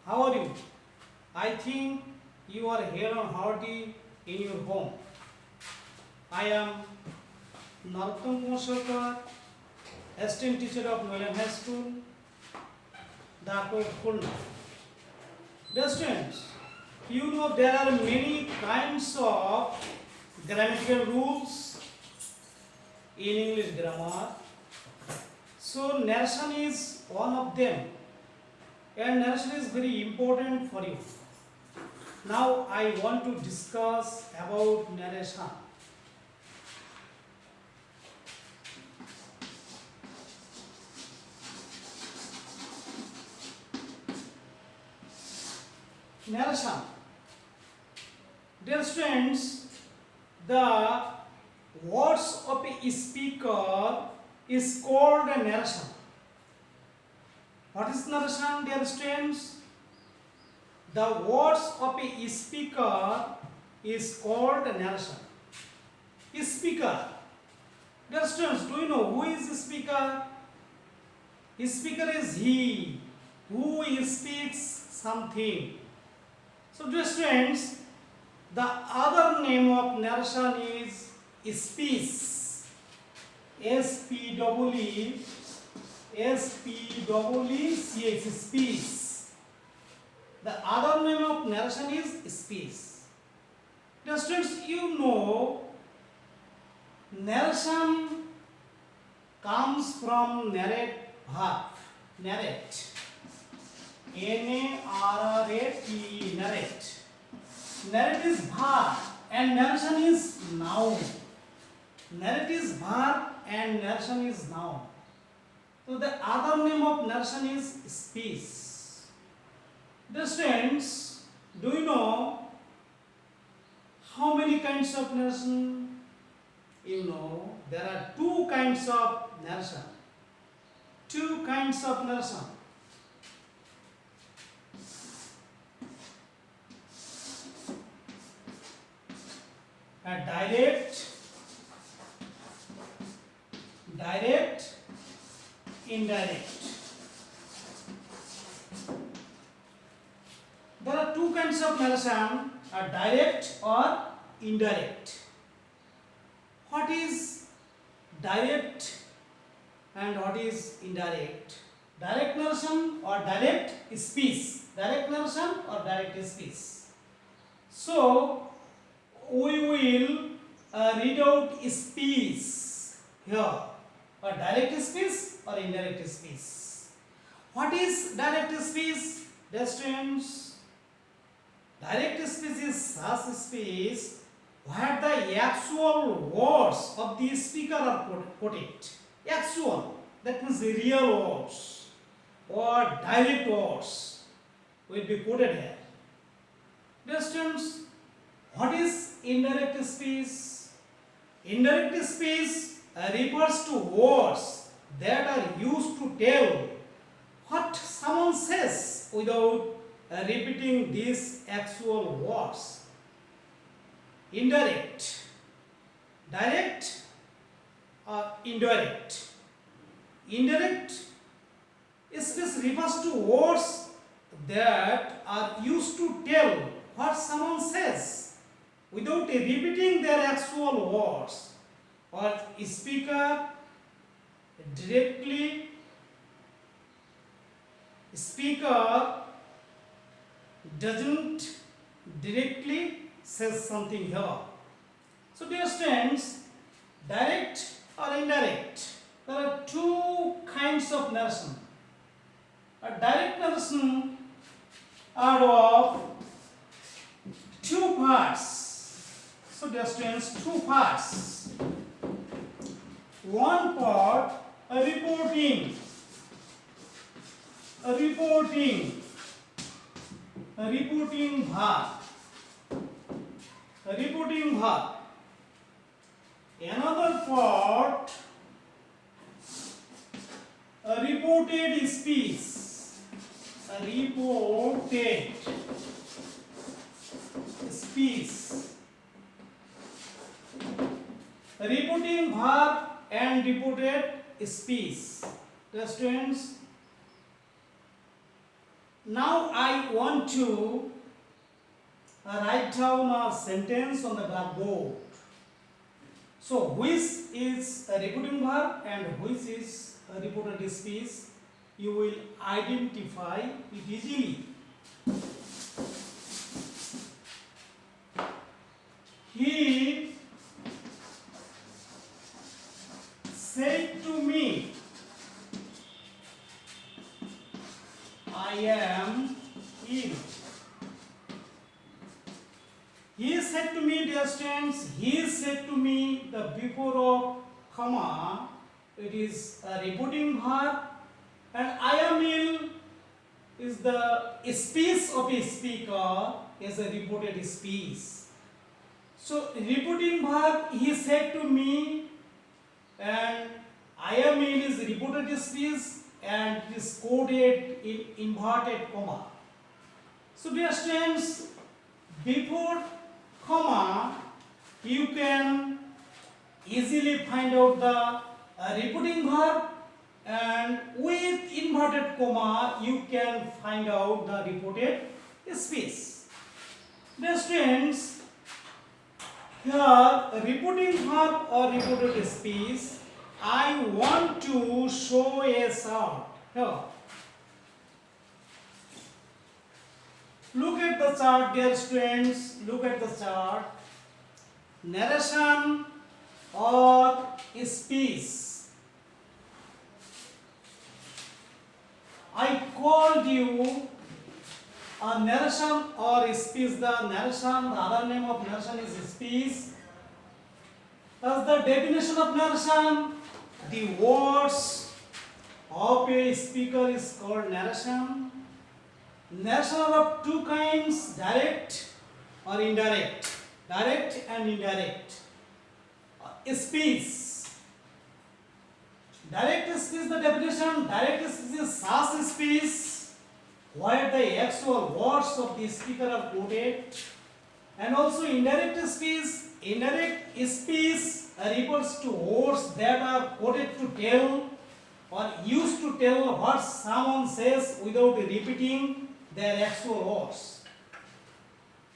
How are you? I think you are here and hearty in your home. I am Narottam Kumar Sarkar, assistant teacher of Nolan High School, Dakot, Khulna. Dear students, you know there are many kinds of grammatical rules in English grammar. So narration is one of them, and narration is very important for you. Now I want to discuss about narration. Narration. Dear students, the words of a speaker is called a narration. What is narration, dear students? The words of a speaker is called a narration. Speaker. Dear students, do you know who is the speaker? Speaker is he who speaks something. So dear students, the other name of narration is speech. S-P-E-E-C-H, speech. The other name of narration is speech. Dear students, you know narration comes from narrate verb. Narrate. N-A-R-R-A-T-E, narrate. Narrate is verb and narration is noun. Narrate is verb and narration is noun. So the other name of narration is speech. Dear students, do you know how many kinds of narration? You know there are two kinds of narration. Two kinds of narration. A direct, indirect. There are two kinds of narration, a direct or indirect. What is direct and what is indirect? Direct narration or direct speech. Direct narration or direct speech. So we will read out speech here, or direct speech or indirect speech. What is direct speech? Dear students, direct speech is such speech where the actual words of the speaker are quoted. Actual, that means the real words or direct words will be quoted here. Dear students, what is indirect speech? Indirect speech refers to words that are used to tell what someone says without repeating these actual words. Indirect, direct or indirect. Indirect speech refers to words that are used to tell what someone says without repeating their actual words, or speaker doesn't directly say something here. So dear students, direct or indirect, there are two kinds of narration. A direct narration are of two parts. So dear students, two parts. One part, a reporting verb. Another part, a reported speech. Reporting verb and reported speech. The students, Now I want to write down a sentence on the blackboard. So which is a repeating verb and which is a reported speech, you will identify it easily. He said to me, I am ill. He said to me, dear students, he said to me, the before of comma, it is a repeating verb, and I am ill is the speech of a speaker, is a reported speech. So repeating verb, he said to me, and I am ill is reported speech, and it is coded in inverted comma. So dear students, before comma, you can easily find out the repeating verb, and with inverted comma, you can find out the reported speech. Dear students, here repeating verb or reported speech, I want to show a chart here. Look at the chart, dear students. Look at the chart. Narration or speech. I called you a narration or speech. The narration, the other name of narration is speech. Thus the definition of narration, the words of a speaker is called narration. Narration are of two kinds, direct or indirect. Direct and indirect. Speech. Direct speech, the definition, direct speech is such speech where the actual words of the speaker are quoted. And also indirect speech, refers to words that are quoted to tell or used to tell what someone says without repeating their actual words.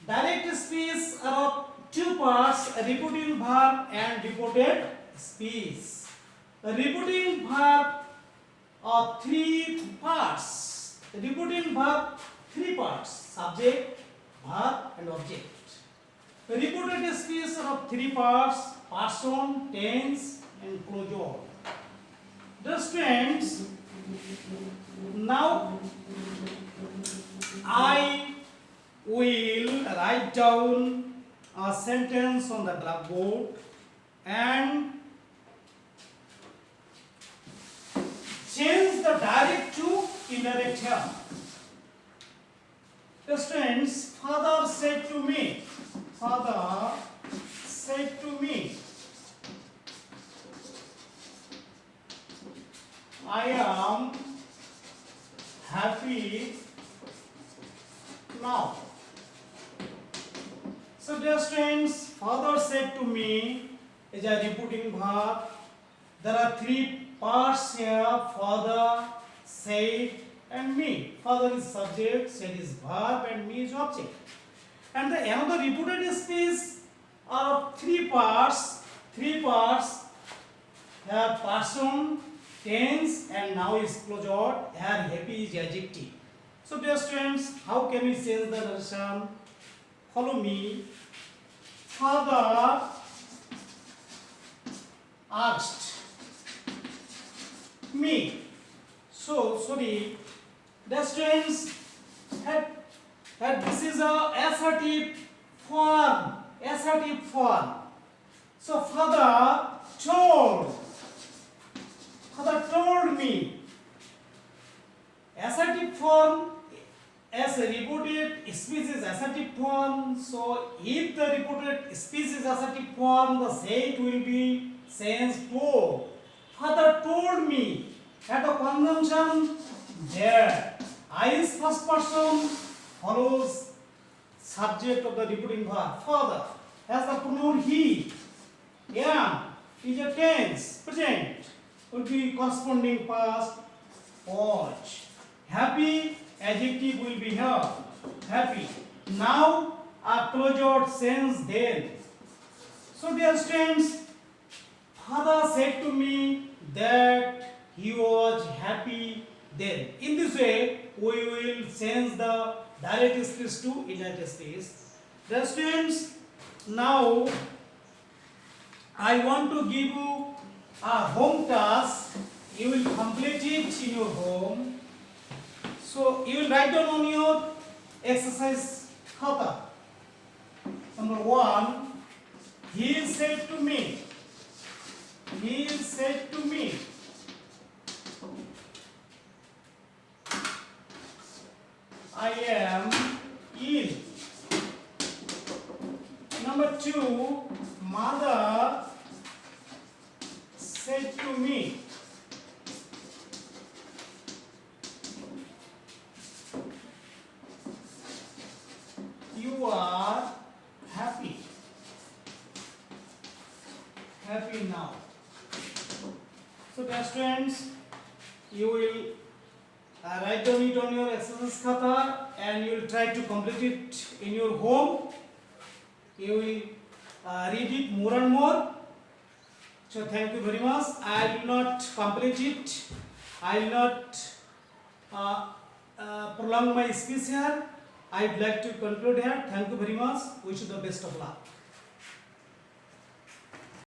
Direct speech are of two parts, a repeating verb and reported speech. The repeating verb are three parts. The repeating verb, three parts, subject, verb and object. The reported speech are of three parts, person, tense and closure. The students, now I will write down a sentence on the blackboard and change the direct to indirect here. The students, father said to me, I am happy now. So dear students, father said to me is a repeating verb. There are three parts here, father, said and me. Father is subject, said is verb and me is object. And the another repeated speech are of three parts. Here person, tense and now is closure. Here happy is adjective. So dear students, how can we change the narration? Follow me. Father asked me. So sorry, dear students, this is a assertive form. So father told me. Assertive form, as a reported speech is assertive form. So if the reported speech is assertive form, the said will be changed to. Father told me. At the conjunction there, I is first person, follows subject of the repeating verb. Father has the pronoun he. Am is a tense, present, will be corresponding past, was. Happy adjective will be here, happy. Now a closure sentence then. So dear students, father said to me that he was happy then. In this way, we will change the direct speech to indirect speech. Dear students, now I want to give you a home task. You will complete it in your home. So you will write down on your exercise khata. Number 1, he said to me. He said to me. I am ill. Number 2, mother said to me. You are happy. Happy now. So dear students, you will write down it on your exercise khata and you will try to complete it in your home. You will read it more and more. So thank you very much. I will not complete it. I will not prolong my speech here. I would like to conclude here. Thank you very much. Wish you the best of luck.